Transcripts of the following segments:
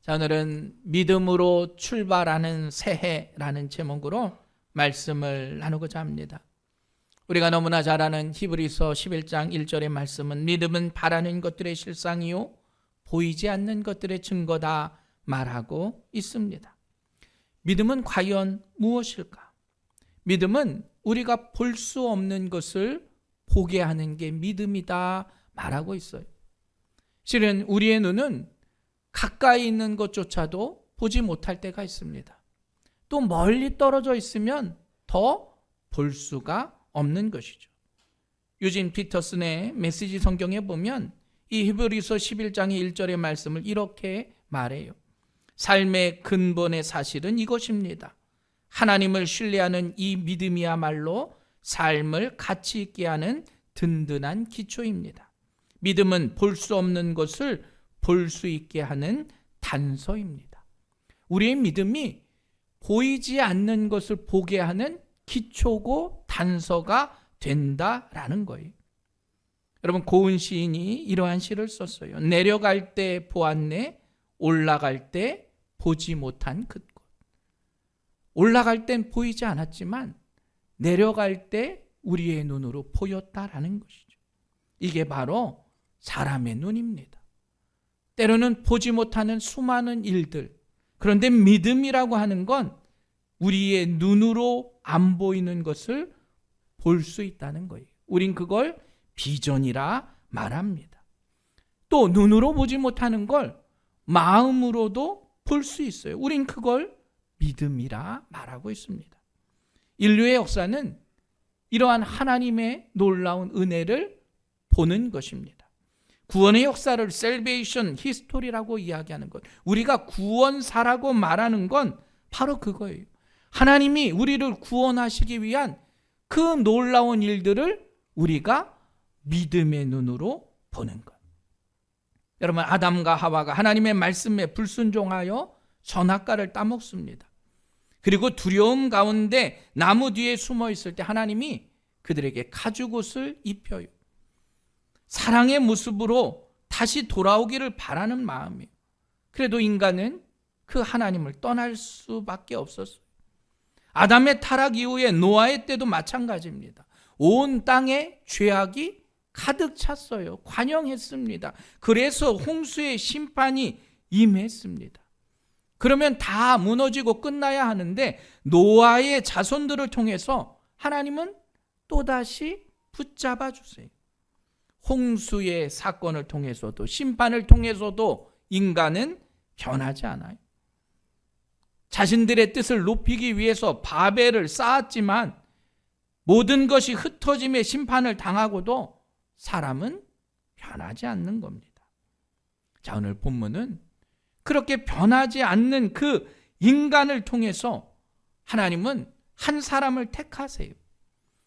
자, 오늘은 믿음으로 출발하는 새해라는 제목으로 말씀을 나누고자 합니다. 우리가 너무나 잘 아는 히브리서 11장 1절의 말씀은 믿음은 바라는 것들의 실상이요 보이지 않는 것들의 증거다 말하고 있습니다. 믿음은 과연 무엇일까? 믿음은 우리가 볼 수 없는 것을 보게 하는 게 믿음이다 말하고 있어요. 실은 우리의 눈은 가까이 있는 것조차도 보지 못할 때가 있습니다. 또 멀리 떨어져 있으면 더 볼 수가 없는 것이죠. 유진 피터슨의 메시지 성경에 보면 이 히브리서 11장의 1절의 말씀을 이렇게 말해요. 삶의 근본의 사실은 이것입니다. 하나님을 신뢰하는 이 믿음이야말로 삶을 가치 있게 하는 든든한 기초입니다. 믿음은 볼 수 없는 것을 볼 수 있게 하는 단서입니다. 우리의 믿음이 보이지 않는 것을 보게 하는 기초고 단서가 된다라는 거예요. 여러분, 고은 시인이 이러한 시를 썼어요. 내려갈 때 보았네, 올라갈 때 보지 못한 그곳. 올라갈 땐 보이지 않았지만 내려갈 때 우리의 눈으로 보였다라는 것이죠. 이게 바로 사람의 눈입니다. 때로는 보지 못하는 수많은 일들, 그런데 믿음이라고 하는 건 우리의 눈으로 안 보이는 것을 볼 수 있다는 거예요. 우린 그걸 비전이라 말합니다. 또 눈으로 보지 못하는 걸 마음으로도 볼 수 있어요. 우린 그걸 믿음이라 말하고 있습니다. 인류의 역사는 이러한 하나님의 놀라운 은혜를 보는 것입니다. 구원의 역사를 셀베이션 히스토리라고 이야기하는 것, 우리가 구원사라고 말하는 건 바로 그거예요. 하나님이 우리를 구원하시기 위한 그 놀라운 일들을 우리가 믿음의 눈으로 보는 것. 여러분, 아담과 하와가 하나님의 말씀에 불순종하여 선악과를 따먹습니다. 그리고 두려움 가운데 나무 뒤에 숨어 있을 때 하나님이 그들에게 가죽옷을 입혀요. 사랑의 모습으로 다시 돌아오기를 바라는 마음이에요. 그래도 인간은 그 하나님을 떠날 수밖에 없었어요. 아담의 타락 이후에 노아의 때도 마찬가지입니다. 온 땅에 죄악이 가득 찼어요. 관영했습니다. 그래서 홍수의 심판이 임했습니다. 그러면 다 무너지고 끝나야 하는데 노아의 자손들을 통해서 하나님은 또다시 붙잡아 주세요. 홍수의 사건을 통해서도 심판을 통해서도 인간은 변하지 않아요. 자신들의 뜻을 높이기 위해서 바벨을 쌓았지만 모든 것이 흩어짐의 심판을 당하고도 사람은 변하지 않는 겁니다. 자, 오늘 본문은 그렇게 변하지 않는 그 인간을 통해서 하나님은 한 사람을 택하세요.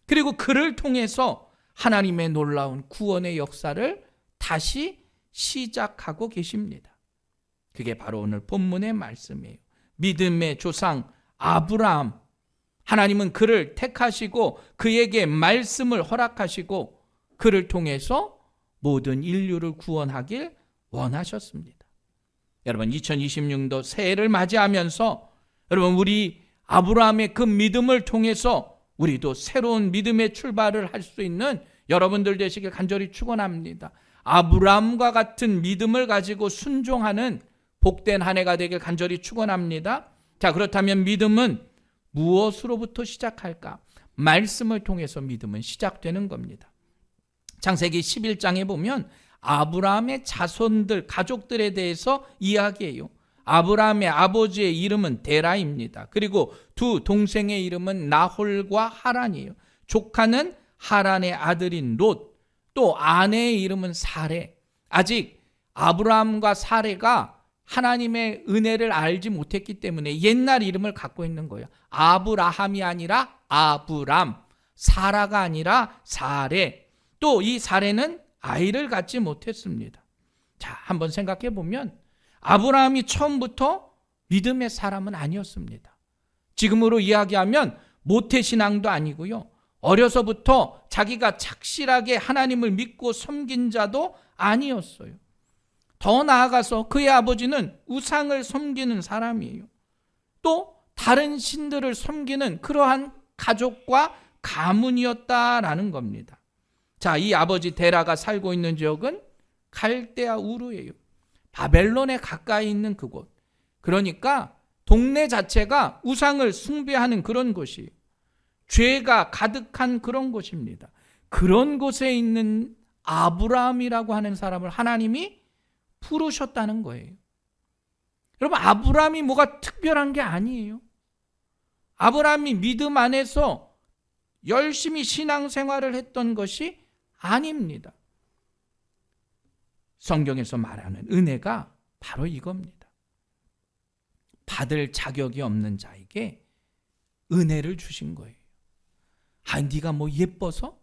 그리고 그를 통해서 하나님의 놀라운 구원의 역사를 다시 시작하고 계십니다. 그게 바로 오늘 본문의 말씀이에요. 믿음의 조상 아브라함, 하나님은 그를 택하시고 그에게 말씀을 허락하시고 그를 통해서 모든 인류를 구원하길 원하셨습니다. 여러분, 2026도 새해를 맞이하면서 여러분, 우리 아브라함의 그 믿음을 통해서 우리도 새로운 믿음의 출발을 할 수 있는 여러분들 되시길 간절히 축원합니다. 아브라함과 같은 믿음을 가지고 순종하는 복된 한 해가 되길 간절히 축원합니다. 자, 그렇다면 믿음은 무엇으로부터 시작할까? 말씀을 통해서 믿음은 시작되는 겁니다. 창세기 11장에 보면 아브라함의 자손들, 가족들에 대해서 이야기해요. 아브라함의 아버지의 이름은 데라입니다. 그리고 두 동생의 이름은 나홀과 하란이에요. 조카는 하란의 아들인 롯, 또 아내의 이름은 사레. 아직 아브라함과 사레가 하나님의 은혜를 알지 못했기 때문에 옛날 이름을 갖고 있는 거예요. 아브라함이 아니라 아브람, 사라가 아니라 사레. 또 이 사레는 아이를 갖지 못했습니다. 자, 한번 생각해 보면 아브라함이 처음부터 믿음의 사람은 아니었습니다. 지금으로 이야기하면 모태신앙도 아니고요. 어려서부터 자기가 착실하게 하나님을 믿고 섬긴 자도 아니었어요. 더 나아가서 그의 아버지는 우상을 섬기는 사람이에요. 또 다른 신들을 섬기는 그러한 가족과 가문이었다라는 겁니다. 자, 이 아버지 데라가 살고 있는 지역은 갈대아 우르예요. 바벨론에 가까이 있는 그곳. 그러니까 동네 자체가 우상을 숭배하는 그런 곳이에요. 죄가 가득한 그런 곳입니다. 그런 곳에 있는 아브라함이라고 하는 사람을 하나님이 부르셨다는 거예요. 여러분, 아브라함이 뭐가 특별한 게 아니에요. 아브라함이 믿음 안에서 열심히 신앙생활을 했던 것이 아닙니다. 성경에서 말하는 은혜가 바로 이겁니다. 받을 자격이 없는 자에게 은혜를 주신 거예요. 네가 뭐 예뻐서?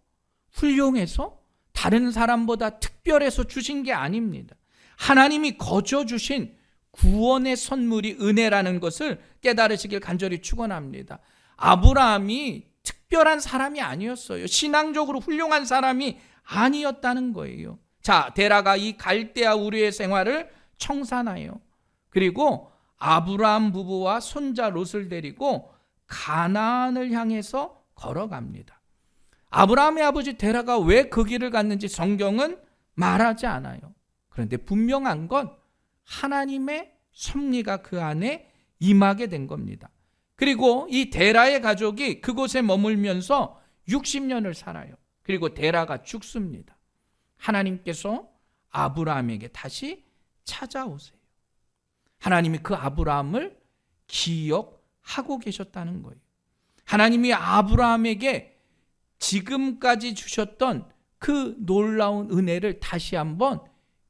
훌륭해서? 다른 사람보다 특별해서 주신 게 아닙니다. 하나님이 거저 주신 구원의 선물이 은혜라는 것을 깨달으시길 간절히 축원합니다. 아브라함이 특별한 사람이 아니었어요. 신앙적으로 훌륭한 사람이 아니었다는 거예요. 자, 데라가 이 갈대아 우르의 생활을 청산해요. 그리고 아브라함 부부와 손자 롯을 데리고 가나안을 향해서 걸어갑니다. 아브라함의 아버지 데라가 왜 그 길을 갔는지 성경은 말하지 않아요. 그런데 분명한 건 하나님의 섭리가 그 안에 임하게 된 겁니다. 그리고 이 데라의 가족이 그곳에 머물면서 60년을 살아요. 그리고 데라가 죽습니다. 하나님께서 아브라함에게 다시 찾아오세요. 하나님이 그 아브라함을 기억하고 계셨다는 거예요. 하나님이 아브라함에게 지금까지 주셨던 그 놀라운 은혜를 다시 한번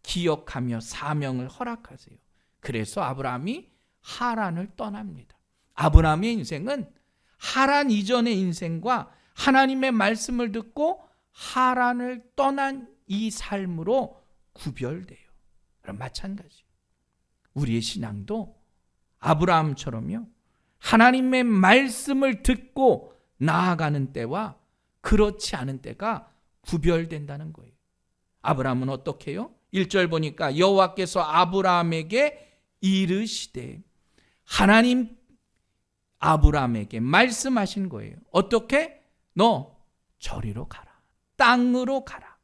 기억하며 사명을 허락하세요. 그래서 아브라함이 하란을 떠납니다. 아브라함의 인생은 하란 이전의 인생과 하나님의 말씀을 듣고 하란을 떠난 이 삶으로 구별돼요. 그럼 마찬가지. 우리의 신앙도 아브라함처럼요. 하나님의 말씀을 듣고 나아가는 때와 그렇지 않은 때가 구별된다는 거예요. 아브라함은 어떻게 해요? 1절 보니까 여호와께서 아브라함에게 이르시되, 하나님 아브라함에게 말씀하신 거예요. 어떻게? 너 저리로 가라. 땅으로 가라.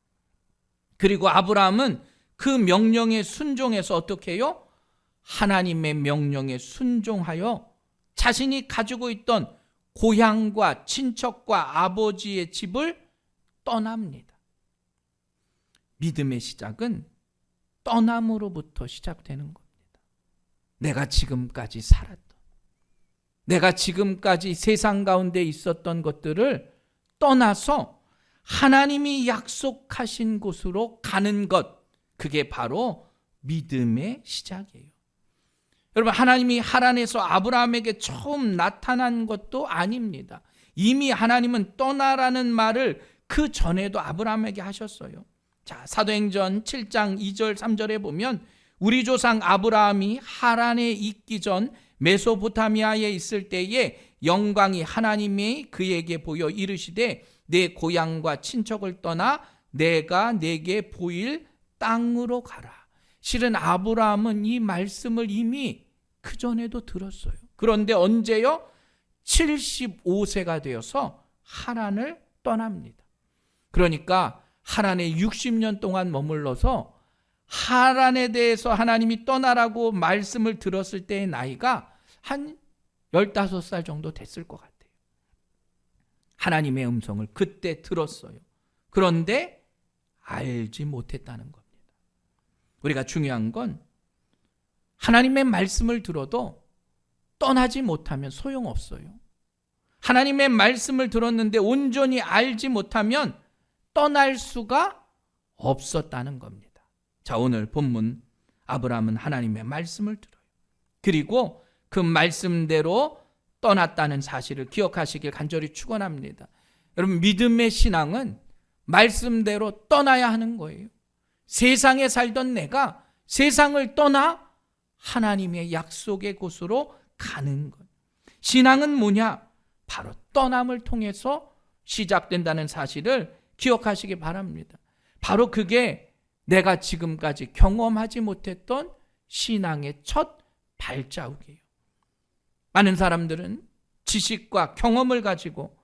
그리고 아브라함은 그 명령에 순종해서 어떻게 해요? 하나님의 명령에 순종하여 자신이 가지고 있던 고향과 친척과 아버지의 집을 떠납니다. 믿음의 시작은 떠남으로부터 시작되는 겁니다. 내가 지금까지 살았던, 내가 지금까지 세상 가운데 있었던 것들을 떠나서 하나님이 약속하신 곳으로 가는 것, 그게 바로 믿음의 시작이에요. 여러분, 하나님이 하란에서 아브라함에게 처음 나타난 것도 아닙니다. 이미 하나님은 떠나라는 말을 그 전에도 아브라함에게 하셨어요. 자, 사도행전 7장 2절 3절에 보면 우리 조상 아브라함이 하란에 있기 전 메소포타미아에 있을 때에 영광이 하나님이 그에게 보여 이르시되 내 고향과 친척을 떠나 내가 내게 보일 땅으로 가라. 실은 아브라함은 이 말씀을 이미 그전에도 들었어요. 그런데 언제요? 75세가 되어서 하란을 떠납니다. 그러니까 하란에 60년 동안 머물러서 하란에 대해서 하나님이 떠나라고 말씀을 들었을 때의 나이가 한 15살 정도 됐을 것 같아요. 하나님의 음성을 그때 들었어요. 그런데 알지 못했다는 겁니다. 우리가 중요한 건 하나님의 말씀을 들어도 떠나지 못하면 소용없어요. 하나님의 말씀을 들었는데 온전히 알지 못하면 떠날 수가 없었다는 겁니다. 자, 오늘 본문 아브라함은 하나님의 말씀을 들어요. 그리고 그 말씀대로 떠났다는 사실을 기억하시길 간절히 축원합니다. 여러분, 믿음의 신앙은 말씀대로 떠나야 하는 거예요. 세상에 살던 내가 세상을 떠나 하나님의 약속의 곳으로 가는 것. 신앙은 뭐냐? 바로 떠남을 통해서 시작된다는 사실을 기억하시기 바랍니다. 바로 그게 내가 지금까지 경험하지 못했던 신앙의 첫 발자국이에요. 많은 사람들은 지식과 경험을 가지고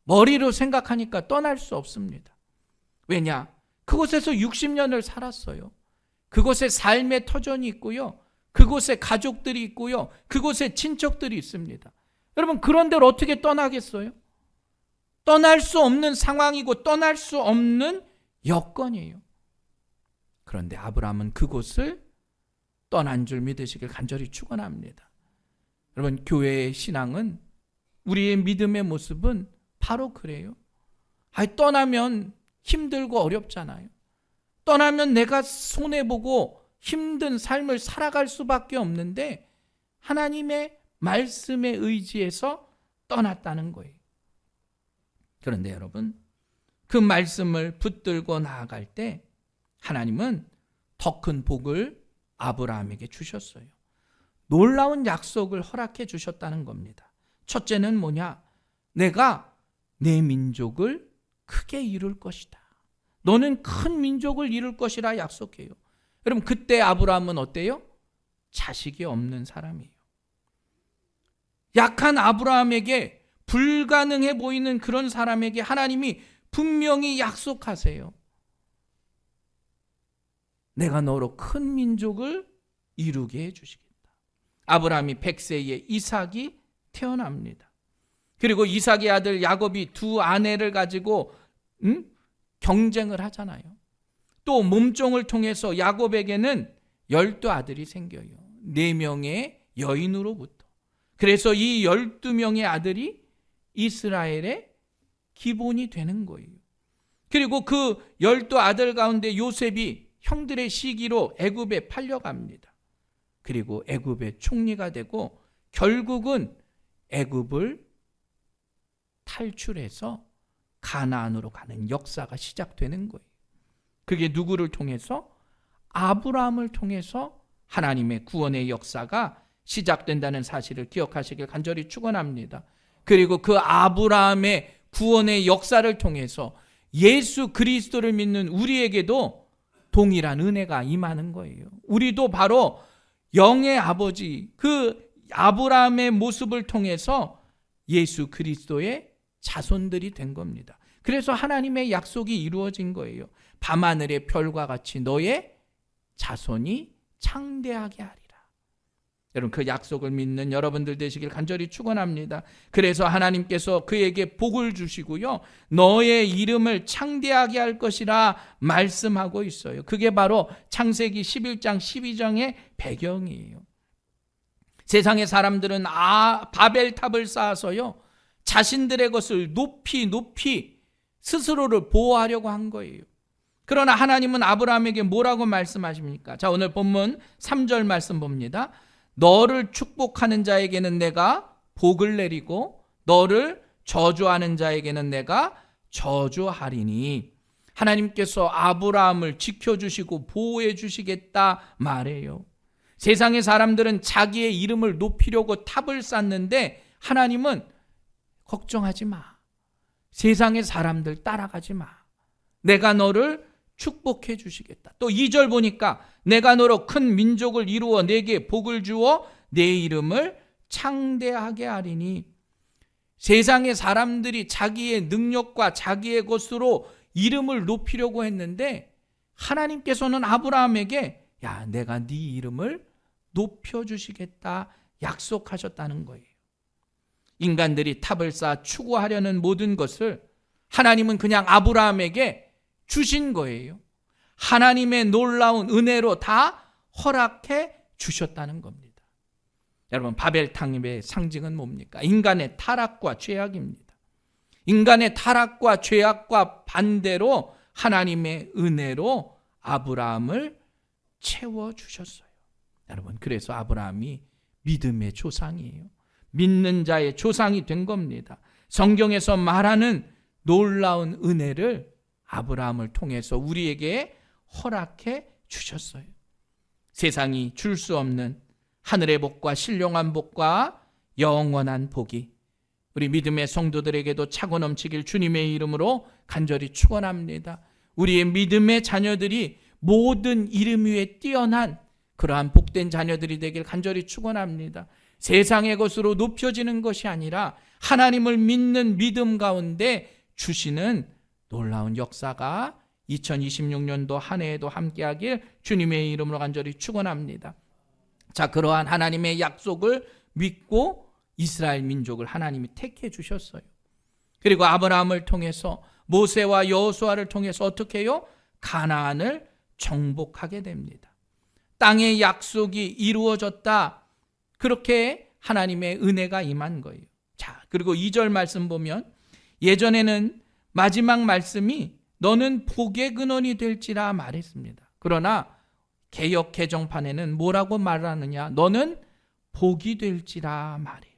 머리로 생각하니까 떠날 수 없습니다. 왜냐? 그곳에서 60년을 살았어요. 그곳에 삶의 터전이 있고요. 그곳에 가족들이 있고요. 그곳에 친척들이 있습니다. 여러분, 그런 데를 어떻게 떠나겠어요? 떠날 수 없는 상황이고 떠날 수 없는 여건이에요. 그런데 아브라함은 그곳을 떠난 줄 믿으시길 간절히 축원합니다. 여러분, 교회의 신앙은, 우리의 믿음의 모습은 바로 그래요. 떠나면 힘들고 어렵잖아요. 떠나면 내가 손해보고 힘든 삶을 살아갈 수밖에 없는데 하나님의 말씀에 의지해서 떠났다는 거예요. 그런데 여러분, 그 말씀을 붙들고 나아갈 때 하나님은 더 큰 복을 아브라함에게 주셨어요. 놀라운 약속을 허락해 주셨다는 겁니다. 첫째는 뭐냐? 내가 내 민족을 크게 이룰 것이다. 너는 큰 민족을 이룰 것이라 약속해요. 여러분, 그때 아브라함은 어때요? 자식이 없는 사람이에요. 약한 아브라함에게, 불가능해 보이는 그런 사람에게 하나님이 분명히 약속하세요. 내가 너로 큰 민족을 이루게 해주시겠다. 아브라함이 100세에 이삭이 태어납니다. 그리고 이삭의 아들 야곱이 두 아내를 가지고 경쟁을 하잖아요. 또 몸종을 통해서 야곱에게는 12아들이 생겨요. 4명의 여인으로부터. 그래서 이 12명의 아들이 이스라엘의 기본이 되는 거예요. 그리고 그 12아들 가운데 요셉이 형들의 시기로 애굽에 팔려갑니다. 그리고 애굽의 총리가 되고 결국은 애굽을 탈출해서 가나안으로 가는 역사가 시작되는 거예요. 그게 누구를 통해서? 아브라함을 통해서 하나님의 구원의 역사가 시작된다는 사실을 기억하시길 간절히 축원합니다. 그리고 그 아브라함의 구원의 역사를 통해서 예수 그리스도를 믿는 우리에게도 동일한 은혜가 임하는 거예요. 우리도 바로 영의 아버지, 그 아브라함의 모습을 통해서 예수 그리스도의 자손들이 된 겁니다. 그래서 하나님의 약속이 이루어진 거예요. 밤하늘의 별과 같이 너의 자손이 창대하게 하리라. 여러분, 그 약속을 믿는 여러분들 되시길 간절히 축원합니다. 그래서 하나님께서 그에게 복을 주시고요, 너의 이름을 창대하게 할 것이라 말씀하고 있어요. 그게 바로 창세기 11장 12장의 배경이에요. 세상의 사람들은 바벨탑을 쌓아서요, 자신들의 것을 높이 스스로를 보호하려고 한 거예요. 그러나 하나님은 아브라함에게 뭐라고 말씀하십니까? 자, 오늘 본문 3절 말씀 봅니다. 너를 축복하는 자에게는 내가 복을 내리고 너를 저주하는 자에게는 내가 저주하리니. 하나님께서 아브라함을 지켜주시고 보호해 주시겠다 말해요. 세상의 사람들은 자기의 이름을 높이려고 탑을 쌓는데 하나님은 걱정하지 마. 세상의 사람들 따라가지 마. 내가 너를 축복해 주시겠다. 또 2절 보니까 내가 너로 큰 민족을 이루어 내게 복을 주어 내 이름을 창대하게 하리니. 세상의 사람들이 자기의 능력과 자기의 것으로 이름을 높이려고 했는데 하나님께서는 아브라함에게 야, 내가 네 이름을 높여주시겠다 약속하셨다는 거예요. 인간들이 탑을 쌓아 추구하려는 모든 것을 하나님은 그냥 아브라함에게 주신 거예요. 하나님의 놀라운 은혜로 다 허락해 주셨다는 겁니다. 여러분, 바벨탑의 상징은 뭡니까? 인간의 타락과 죄악입니다. 인간의 타락과 죄악과 반대로 하나님의 은혜로 아브라함을 채워주셨어요. 여러분, 그래서 아브라함이 믿음의 조상이에요. 믿는 자의 조상이 된 겁니다. 성경에서 말하는 놀라운 은혜를 아브라함을 통해서 우리에게 허락해 주셨어요. 세상이 줄 수 없는 하늘의 복과 신령한 복과 영원한 복이 우리 믿음의 성도들에게도 차고 넘치길 주님의 이름으로 간절히 축원합니다. 우리의 믿음의 자녀들이 모든 이름 위에 뛰어난 그러한 복된 자녀들이 되길 간절히 축원합니다. 세상의 것으로 높여지는 것이 아니라 하나님을 믿는 믿음 가운데 주시는 놀라운 역사가 2026년도 한 해에도 함께하길 주님의 이름으로 간절히 축원합니다. 자, 그러한 하나님의 약속을 믿고 이스라엘 민족을 하나님이 택해 주셨어요. 그리고 아브라함을 통해서 모세와 여호수아를 통해서 어떻게 해요? 가나안을 정복하게 됩니다. 땅의 약속이 이루어졌다. 그렇게 하나님의 은혜가 임한 거예요. 자, 그리고 2절 말씀 보면 예전에는 마지막 말씀이 너는 복의 근원이 될지라 말했습니다. 그러나 개역 개정판에는 뭐라고 말하느냐? 너는 복이 될지라 말해요.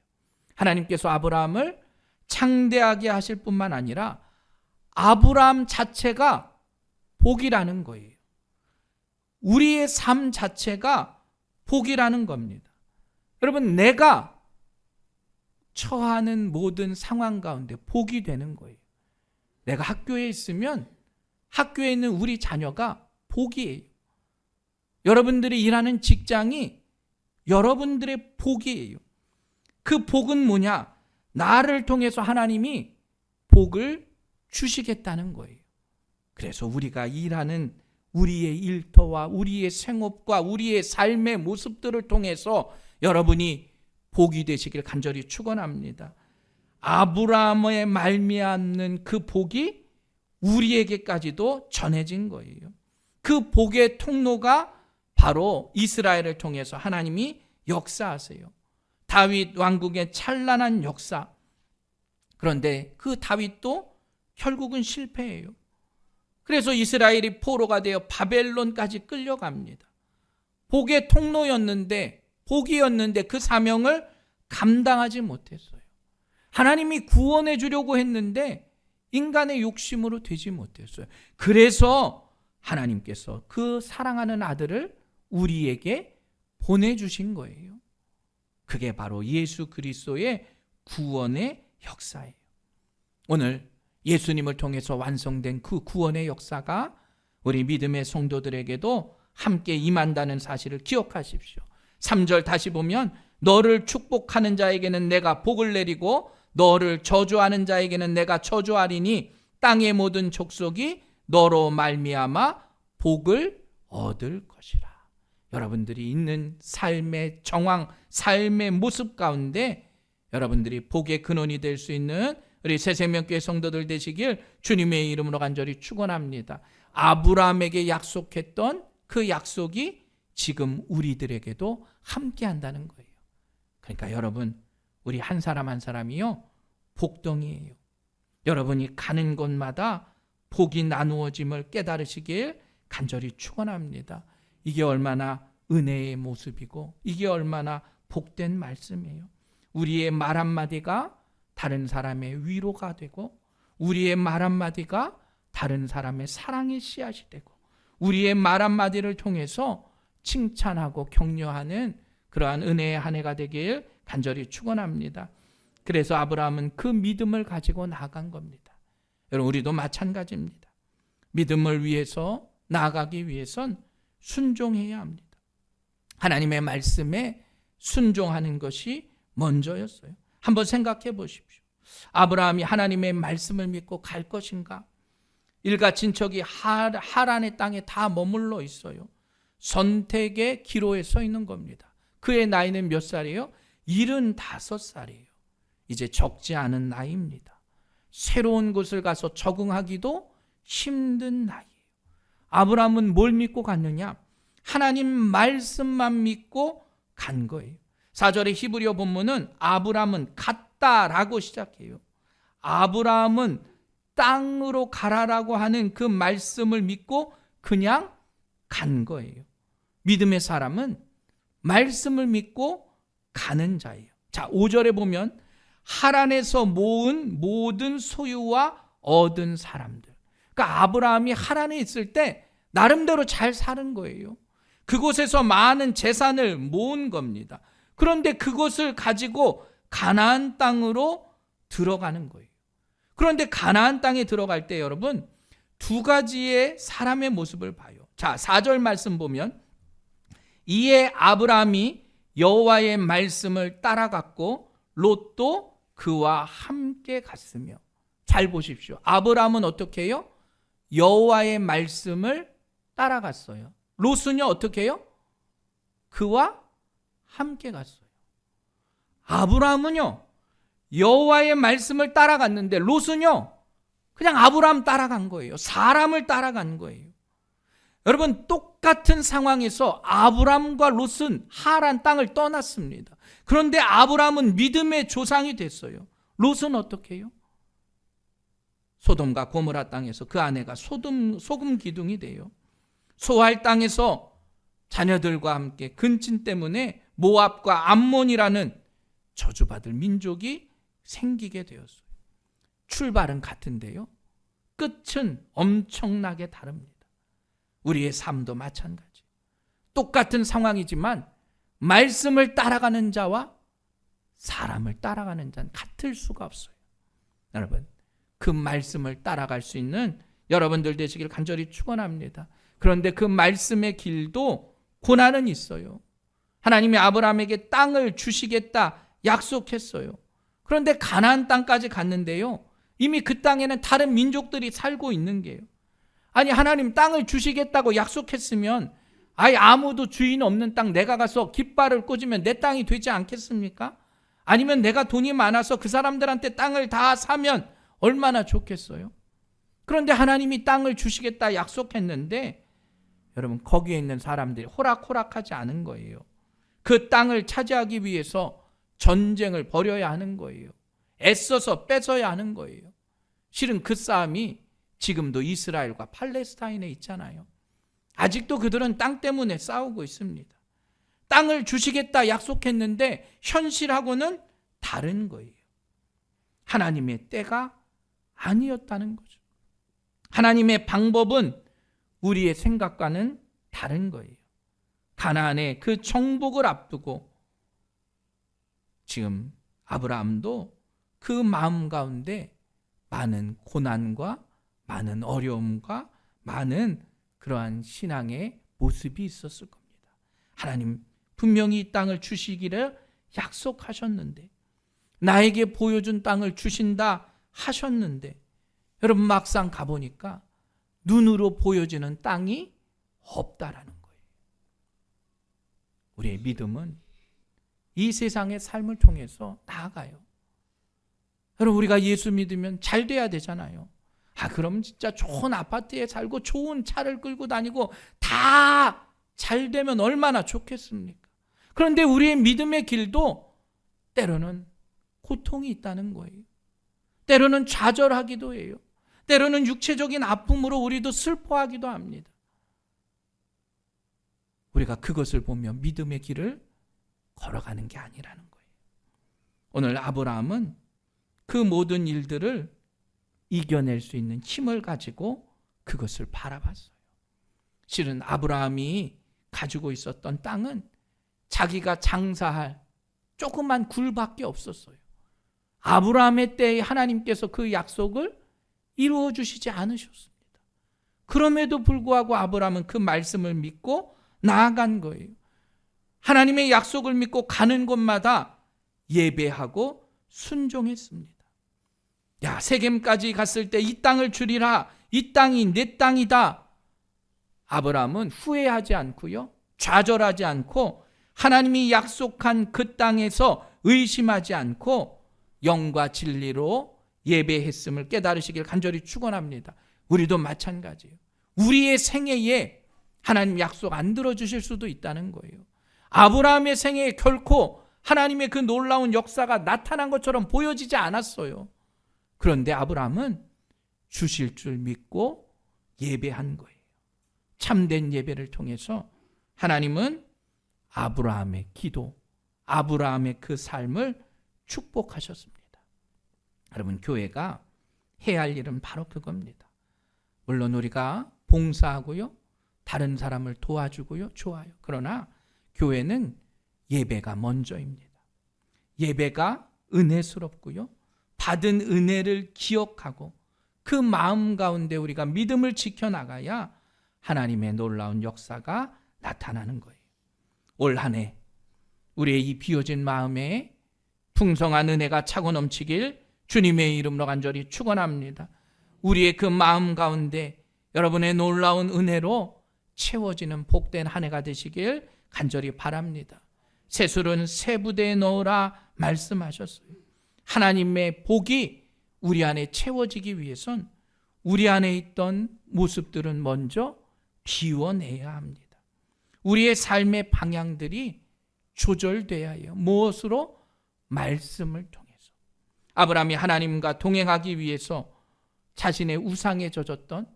하나님께서 아브라함을 창대하게 하실 뿐만 아니라 아브라함 자체가 복이라는 거예요. 우리의 삶 자체가 복이라는 겁니다. 여러분, 내가 처하는 모든 상황 가운데 복이 되는 거예요. 내가 학교에 있으면 학교에 있는 우리 자녀가 복이에요. 여러분들이 일하는 직장이 여러분들의 복이에요. 그 복은 뭐냐? 나를 통해서 하나님이 복을 주시겠다는 거예요. 그래서 우리가 일하는 우리의 일터와 우리의 생업과 우리의 삶의 모습들을 통해서 여러분이 복이 되시길 간절히 축원합니다. 아브라함의 말미암는 그 복이 우리에게까지도 전해진 거예요. 그 복의 통로가 바로 이스라엘을 통해서 하나님이 역사하세요. 다윗 왕국의 찬란한 역사. 그런데 그 다윗도 결국은 실패해요. 그래서 이스라엘이 포로가 되어 바벨론까지 끌려갑니다. 복의 통로였는데, 복이었는데 그 사명을 감당하지 못했어요. 하나님이 구원해 주려고 했는데 인간의 욕심으로 되지 못했어요. 그래서 하나님께서 그 사랑하는 아들을 우리에게 보내주신 거예요. 그게 바로 예수 그리스도의 구원의 역사예요. 오늘 예수님을 통해서 완성된 그 구원의 역사가 우리 믿음의 성도들에게도 함께 임한다는 사실을 기억하십시오. 3절 다시 보면 너를 축복하는 자에게는 내가 복을 내리고 너를 저주하는 자에게는 내가 저주하리니 땅의 모든 족속이 너로 말미암아 복을 얻을 것이라. 여러분들이 있는 삶의 정황, 삶의 모습 가운데 여러분들이 복의 근원이 될 수 있는 우리 새생명교회 성도들 되시길 주님의 이름으로 간절히 축원합니다. 아브라함에게 약속했던 그 약속이 지금 우리들에게도 함께 한다는 거예요. 그러니까 여러분, 우리 한 사람 한 사람이요, 복덩이에요. 여러분이 가는 곳마다 복이 나누어짐을 깨달으시길 간절히 축원합니다. 이게 얼마나 은혜의 모습이고 이게 얼마나 복된 말씀이에요. 우리의 말 한마디가 다른 사람의 위로가 되고 우리의 말 한마디가 다른 사람의 사랑의 씨앗이 되고 우리의 말 한마디를 통해서 칭찬하고 격려하는 그러한 은혜의 한 해가 되길 간절히 축원합니다. 그래서 아브라함은 그 믿음을 가지고 나아간 겁니다. 여러분, 우리도 마찬가지입니다. 믿음을 위해서 나아가기 위해선 순종해야 합니다. 하나님의 말씀에 순종하는 것이 먼저였어요. 한번 생각해 보십시오. 아브라함이 하나님의 말씀을 믿고 갈 것인가? 일가 친척이 하란의 땅에 다 머물러 있어요. 선택의 기로에 서 있는 겁니다. 그의 나이는 몇 살이에요? 75살이에요. 이제 적지 않은 나이입니다. 새로운 곳을 가서 적응하기도 힘든 나이예요. 아브라함은 뭘 믿고 갔느냐? 하나님 말씀만 믿고 간 거예요. 4절의 히브리어 본문은 아브라함은 갔다라고 시작해요. 아브라함은 땅으로 가라라고 하는 그 말씀을 믿고 그냥 간 거예요. 믿음의 사람은 말씀을 믿고 가는 자예요. 자, 5절에 보면 하란에서 모은 모든 소유와 얻은 사람들. 그러니까 아브라함이 하란에 있을 때 나름대로 잘 사는 거예요. 그곳에서 많은 재산을 모은 겁니다. 그런데 그것을 가지고 가나안 땅으로 들어가는 거예요. 그런데 가나안 땅에 들어갈 때 여러분, 두 가지의 사람의 모습을 봐요. 자, 4절 말씀 보면 이에 아브라함이 여호와의 말씀을 따라갔고 롯도 그와 함께 갔으며. 잘 보십시오. 아브라함은 어떻게 해요? 여호와의 말씀을 따라갔어요. 롯은요 어떻게 해요? 그와 함께 갔어요. 아브라함은요 여호와의 말씀을 따라갔는데 롯은요 그냥 아브라함 따라간 거예요. 사람을 따라간 거예요. 여러분, 똑같은 상황에서 아브라함과 롯은 하란 땅을 떠났습니다. 그런데 아브라함은 믿음의 조상이 됐어요. 롯은 어떻게 해요? 소돔과 고모라 땅에서 그 아내가 소금 기둥이 돼요. 소알 땅에서 자녀들과 함께 근친 때문에 모압과 암몬이라는 저주받을 민족이 생기게 되었어요. 출발은 같은데요, 끝은 엄청나게 다릅니다. 우리의 삶도 마찬가지. 똑같은 상황이지만 말씀을 따라가는 자와 사람을 따라가는 자는 같을 수가 없어요. 여러분, 그 말씀을 따라갈 수 있는 여러분들 되시길 간절히 축원합니다. 그런데 그 말씀의 길도 고난은 있어요. 하나님이 아브라함에게 땅을 주시겠다 약속했어요. 그런데 가나안 땅까지 갔는데요, 이미 그 땅에는 다른 민족들이 살고 있는 게요. 아니, 하나님 땅을 주시겠다고 약속했으면 아예 아무도 주인 없는 땅 내가 가서 깃발을 꽂으면 내 땅이 되지 않겠습니까? 아니면 내가 돈이 많아서 그 사람들한테 땅을 다 사면 얼마나 좋겠어요? 그런데 하나님이 땅을 주시겠다 약속했는데 여러분, 거기에 있는 사람들이 호락호락하지 않은 거예요. 그 땅을 차지하기 위해서 전쟁을 벌여야 하는 거예요. 애써서 뺏어야 하는 거예요. 실은 그 싸움이 지금도 이스라엘과 팔레스타인에 있잖아요. 아직도 그들은 땅 때문에 싸우고 있습니다. 땅을 주시겠다 약속했는데 현실하고는 다른 거예요. 하나님의 때가 아니었다는 거죠. 하나님의 방법은 우리의 생각과는 다른 거예요. 가나안의 그 정복을 앞두고 지금 아브라함도 그 마음 가운데 많은 고난과 많은 어려움과 많은 그러한 신앙의 모습이 있었을 겁니다. 하나님 분명히 이 땅을 주시기를 약속하셨는데, 나에게 보여준 땅을 주신다 하셨는데, 여러분 막상 가보니까 눈으로 보여지는 땅이 없다라는 거예요. 우리의 믿음은 이 세상의 삶을 통해서 나아가요. 여러분, 우리가 예수 믿으면 잘 돼야 되잖아요. 그럼 진짜 좋은 아파트에 살고 좋은 차를 끌고 다니고 다 잘 되면 얼마나 좋겠습니까? 그런데 우리의 믿음의 길도 때로는 고통이 있다는 거예요. 때로는 좌절하기도 해요. 때로는 육체적인 아픔으로 우리도 슬퍼하기도 합니다. 우리가 그것을 보며 믿음의 길을 걸어가는 게 아니라는 거예요. 오늘 아브라함은 그 모든 일들을 이겨낼 수 있는 힘을 가지고 그것을 바라봤어요. 실은 아브라함이 가지고 있었던 땅은 자기가 장사할 조그만 굴밖에 없었어요. 아브라함의 때에 하나님께서 그 약속을 이루어 주시지 않으셨습니다. 그럼에도 불구하고 아브라함은 그 말씀을 믿고 나아간 거예요. 하나님의 약속을 믿고 가는 곳마다 예배하고 순종했습니다. 세겜까지 갔을 때 이 땅을 주리라, 이 땅이 내 땅이다. 아브라함은 후회하지 않고요, 좌절하지 않고 하나님이 약속한 그 땅에서 의심하지 않고 영과 진리로 예배했음을 깨달으시길 간절히 축원합니다. 우리도 마찬가지예요. 우리의 생애에 하나님 약속 안 들어주실 수도 있다는 거예요. 아브라함의 생애에 결코 하나님의 그 놀라운 역사가 나타난 것처럼 보여지지 않았어요. 그런데 아브라함은 주실 줄 믿고 예배한 거예요. 참된 예배를 통해서 하나님은 아브라함의 기도, 아브라함의 그 삶을 축복하셨습니다. 여러분, 교회가 해야 할 일은 바로 그겁니다. 물론 우리가 봉사하고요, 다른 사람을 도와주고요, 좋아요. 그러나 교회는 예배가 먼저입니다. 예배가 은혜스럽고요, 받은 은혜를 기억하고 그 마음 가운데 우리가 믿음을 지켜나가야 하나님의 놀라운 역사가 나타나는 거예요. 올 한 해 우리의 이 비워진 마음에 풍성한 은혜가 차고 넘치길 주님의 이름으로 간절히 축원합니다. 우리의 그 마음 가운데 여러분의 놀라운 은혜로 채워지는 복된 한 해가 되시길 간절히 바랍니다. 새술은 새 부대에 넣으라 말씀하셨어요. 하나님의 복이 우리 안에 채워지기 위해선 우리 안에 있던 모습들은 먼저 비워내야 합니다. 우리의 삶의 방향들이 조절돼야 해요. 무엇으로? 말씀을 통해서. 아브라함이 하나님과 동행하기 위해서 자신의 우상에 젖었던,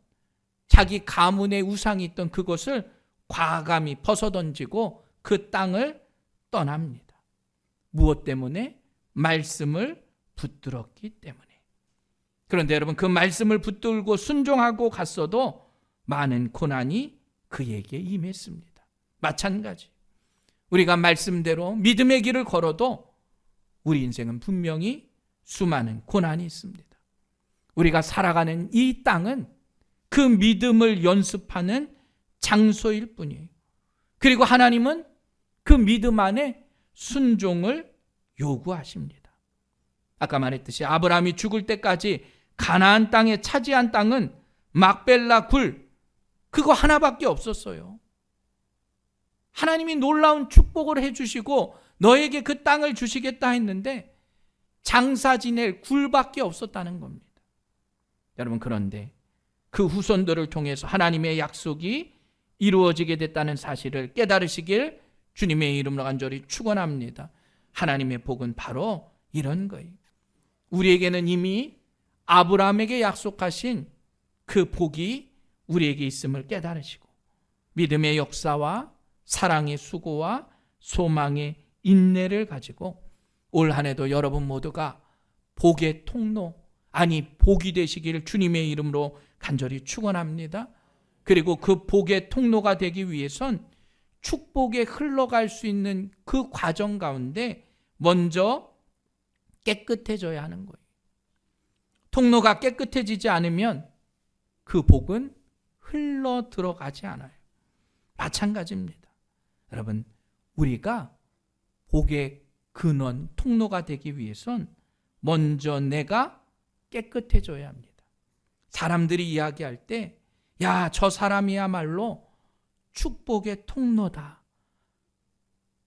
자기 가문의 우상이 있던 그것을 과감히 벗어던지고 그 땅을 떠납니다. 무엇 때문에? 말씀을 붙들었기 때문에. 그런데 여러분, 그 말씀을 붙들고 순종하고 갔어도 많은 고난이 그에게 임했습니다. 마찬가지. 우리가 말씀대로 믿음의 길을 걸어도 우리 인생은 분명히 수많은 고난이 있습니다. 우리가 살아가는 이 땅은 그 믿음을 연습하는 장소일 뿐이에요. 그리고 하나님은 그 믿음 안에 순종을 요구하십니다. 아까 말했듯이 아브라함이 죽을 때까지 가나안 땅에 차지한 땅은 막벨라 굴, 그거 하나밖에 없었어요. 하나님이 놀라운 축복을 해주시고 너에게 그 땅을 주시겠다 했는데 장사 지낼 굴밖에 없었다는 겁니다. 여러분, 그런데 그 후손들을 통해서 하나님의 약속이 이루어지게 됐다는 사실을 깨달으시길 주님의 이름으로 간절히 축원합니다. 하나님의 복은 바로 이런 거예요. 우리에게는 이미 아브라함에게 약속하신 그 복이 우리에게 있음을 깨달으시고 믿음의 역사와 사랑의 수고와 소망의 인내를 가지고 올 한 해도 여러분 모두가 복의 통로, 아니 복이 되시기를 주님의 이름으로 간절히 축원합니다. 그리고 그 복의 통로가 되기 위해선 축복에 흘러갈 수 있는 그 과정 가운데 먼저 깨끗해져야 하는 거예요. 통로가 깨끗해지지 않으면 그 복은 흘러 들어가지 않아요. 마찬가지입니다. 여러분, 우리가 복의 근원, 통로가 되기 위해선 먼저 내가 깨끗해져야 합니다. 사람들이 이야기할 때, 야, 저 사람이야말로 축복의 통로다.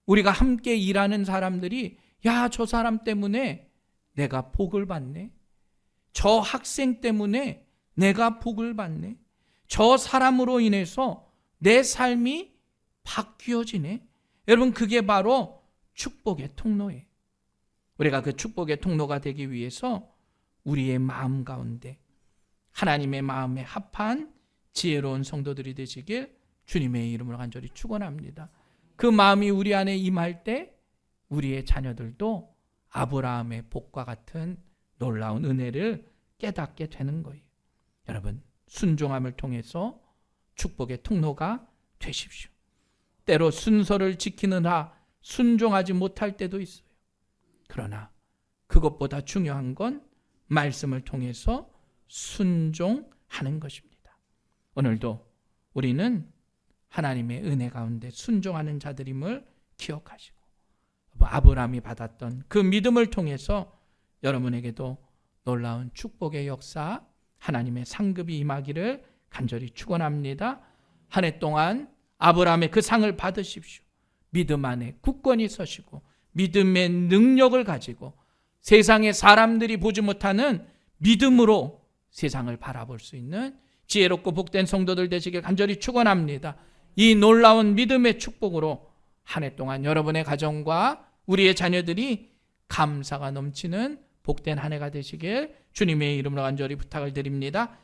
우리가 함께 일하는 사람들이, 야, 저 사람 때문에 내가 복을 받네. 저 학생 때문에 내가 복을 받네. 저 사람으로 인해서 내 삶이 바뀌어지네. 여러분, 그게 바로 축복의 통로예요. 우리가 그 축복의 통로가 되기 위해서 우리의 마음 가운데 하나님의 마음에 합한 지혜로운 성도들이 되시길 주님의 이름으로 간절히 축원합니다. 그 마음이 우리 안에 임할 때 우리의 자녀들도 아브라함의 복과 같은 놀라운 은혜를 깨닫게 되는 거예요. 여러분, 순종함을 통해서 축복의 통로가 되십시오. 때로 순서를 지키느라 순종하지 못할 때도 있어요. 그러나 그것보다 중요한 건 말씀을 통해서 순종하는 것입니다. 오늘도 우리는 하나님의 은혜 가운데 순종하는 자들임을 기억하시고 아브라함이 받았던 그 믿음을 통해서 여러분에게도 놀라운 축복의 역사, 하나님의 상급이 임하기를 간절히 축원합니다. 한 해 동안 아브라함의 그 상을 받으십시오. 믿음 안에 굳건히 서시고 믿음의 능력을 가지고 세상의 사람들이 보지 못하는 믿음으로 세상을 바라볼 수 있는 지혜롭고 복된 성도들 되시길 간절히 축원합니다. 이 놀라운 믿음의 축복으로 한 해 동안 여러분의 가정과 우리의 자녀들이 감사가 넘치는 복된 한 해가 되시길 주님의 이름으로 간절히 부탁을 드립니다.